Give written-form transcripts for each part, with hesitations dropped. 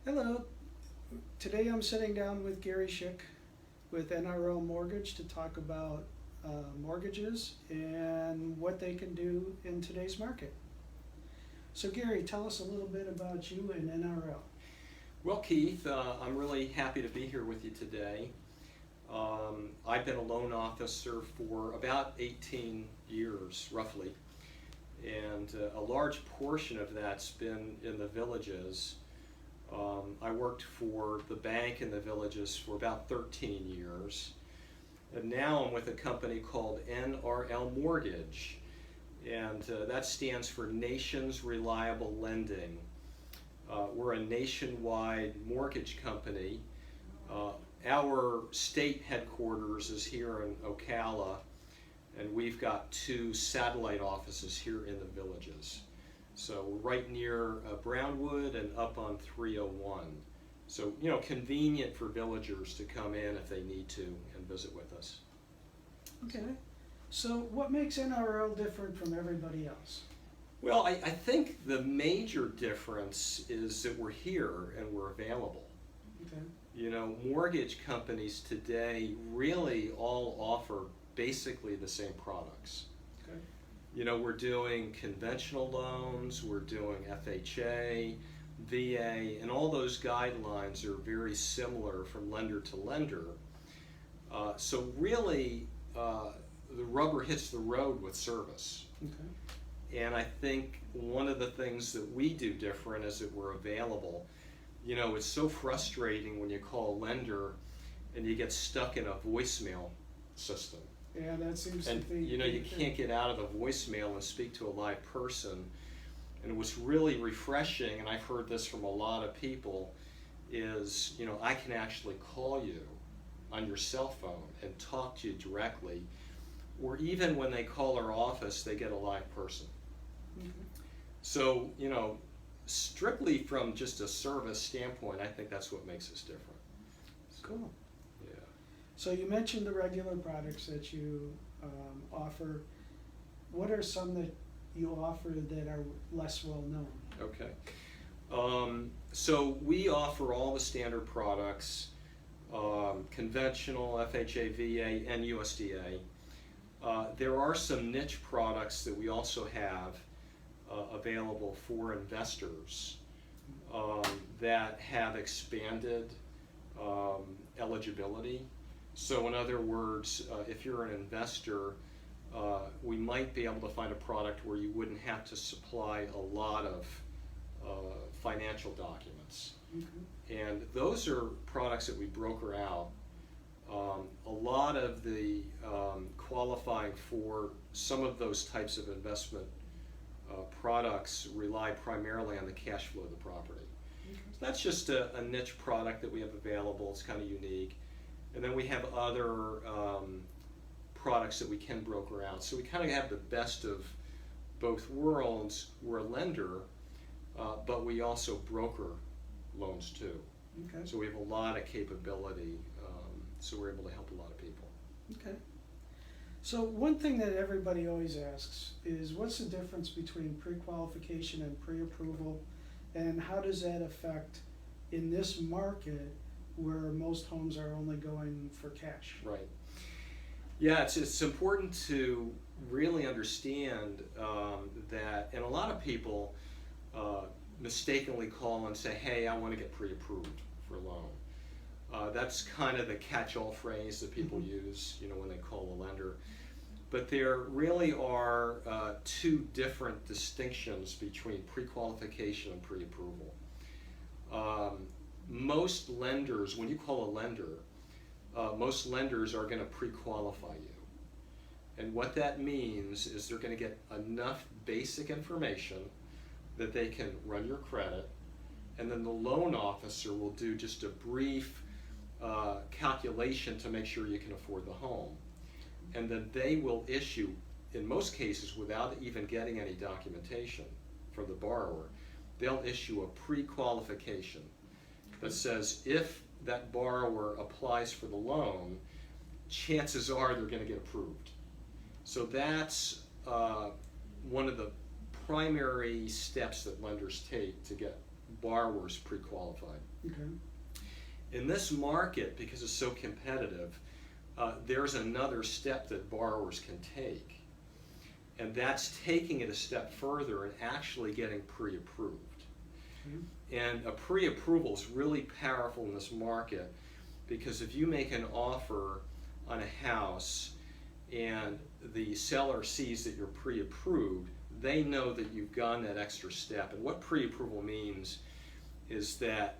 Hello. Today I'm sitting down with Gary Schick with NRL Mortgage to talk about mortgages and what they can do in today's market. So Gary, tell us a little bit about you and NRL. Well, Keith, I'm really happy to be here with you today. I've been a loan officer for about 18 years, roughly, and a large portion of that's been in the villages. I worked for the bank in the villages for about 13 years, and now I'm with a company called NRL Mortgage, and that stands for Nations Reliable Lending. We're a nationwide mortgage company. Our state headquarters is here in Ocala, and we've got two satellite offices here in the villages. So we're right near Brownwood and up on 301. So, convenient for villagers to come in if they need to and visit with us. Okay. So what makes NRL different from everybody else? Well, I think the major difference is that we're here and we're available. Okay. Mortgage companies today really all offer basically the same products. Okay. We're doing conventional loans, we're doing FHA, VA, and all those guidelines are very similar from lender to lender. So really, the rubber hits the road with service. Okay. And I think one of the things that we do different is that we're available. It's so frustrating when you call a lender and you get stuck in a voicemail system. Yeah, that seems And to be. you can't get out of the voicemail and speak to a live person. And what's really refreshing, and I've heard this from a lot of people, is I can actually call you on your cell phone and talk to you directly. Or even when they call our office, they get a live person. Mhm. So, strictly from just a service standpoint, I think that's what makes us different. Cool. Yeah. So you mentioned the regular products that you offer. What are some that you offer that are less well known? Okay. So we offer all the standard products, conventional, FHA, VA, and USDA. There are some niche products that we also have available for investors that have expanded eligibility. So in other words, if you're an investor, we might be able to find a product where you wouldn't have to supply a lot of financial documents. Mm-hmm. And those are products that we broker out. A lot of the qualifying for some of those types of investment products rely primarily on the cash flow of the property. Okay. So that's just a niche product that we have available. It's kind of unique. And then we have other products that we can broker out. So we kind of have the best of both worlds. We're a lender, but we also broker loans too. Okay. So we have a lot of capability, so we're able to help a lot of people. Okay. So one thing that everybody always asks is what's the difference between pre-qualification and pre-approval, and how does that affect in this market where most homes are only going for cash? Right. Yeah, it's important to really understand that, and a lot of people mistakenly call and say, hey, I want to get pre-approved for a loan. That's kind of the catch-all phrase that people use, when they call a lender. But there really are two different distinctions between pre-qualification and pre-approval. Most lenders, when you call a lender, most lenders are going to pre-qualify you. And what that means is they're going to get enough basic information that they can run your credit, and then the loan officer will do just a brief calculation to make sure you can afford the home. And then they will issue, in most cases without even getting any documentation from the borrower, they'll issue a pre-qualification that says if that borrower applies for the loan, chances are they're going to get approved. So that's one of the primary steps that lenders take to get borrowers pre-qualified. Okay. In this market, because it's so competitive, there's another step that borrowers can take, and that's taking it a step further and actually getting pre-approved. Okay. And a pre-approval is really powerful in this market, because if you make an offer on a house and the seller sees that you're pre-approved, they know that you've gone that extra step. And what pre-approval means is that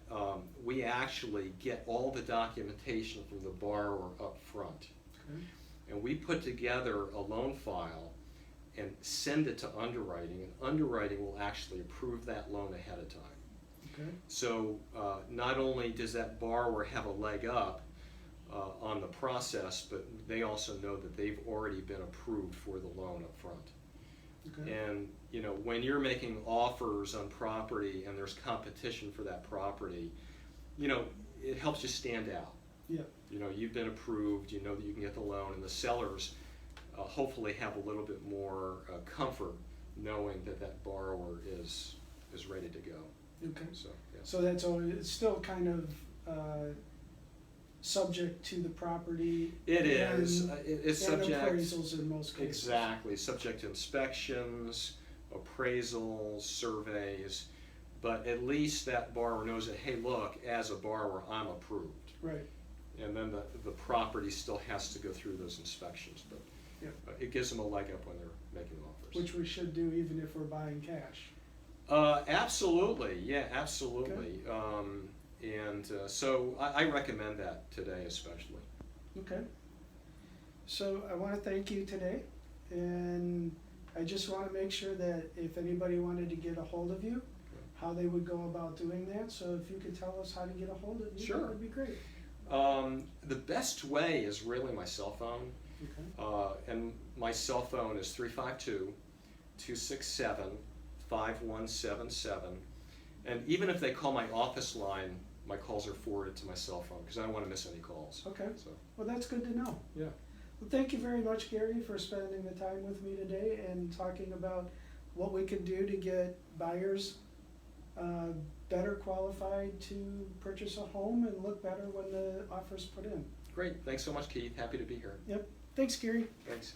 we actually get all the documentation from the borrower up front. Okay. And we put together a loan file and send it to underwriting, and underwriting will actually approve that loan ahead of time. Okay. So not only does that borrower have a leg up on the process, but they also know that they've already been approved for the loan up front. Okay. And you know, when you're making offers on property and there's competition for that property, you know, it helps you stand out. Yeah. You know, you've been approved, you know that you can get the loan, and the sellers hopefully have a little bit more comfort knowing that that borrower is ready to go. Okay. So, yeah. So that's always, it's still kind of subject to the property. It is. And, It's and subject. appraisals in most cases. Exactly. Subject to inspections, appraisals, surveys, but at least that borrower knows that, hey, look, as a borrower, I'm approved. Right. And then the property still has to go through those inspections, but Yeah. it gives them a leg up when they're making offers. Which we should do even if we're buying cash. Absolutely, yeah, absolutely. So I recommend that today especially. Okay. So I want to thank you today, and I just want to make sure that if anybody wanted to get a hold of you, how they would go about doing that. So if you could tell us how to get a hold of you, Sure. that would be great. The best way is really my cell phone, Okay. and my cell phone is 352-267-5177, and even if they call my office line, my calls are forwarded to my cell phone because I don't want to miss any calls. Okay. So, Well, that's good to know. yeah. Well, thank you very much, Gary, for spending the time with me today and talking about what we can do to get buyers better qualified to purchase a home and look better when the offer's put in. Great. Thanks so much, Keith. Happy to be here. Yep. Thanks, Gary. Thanks.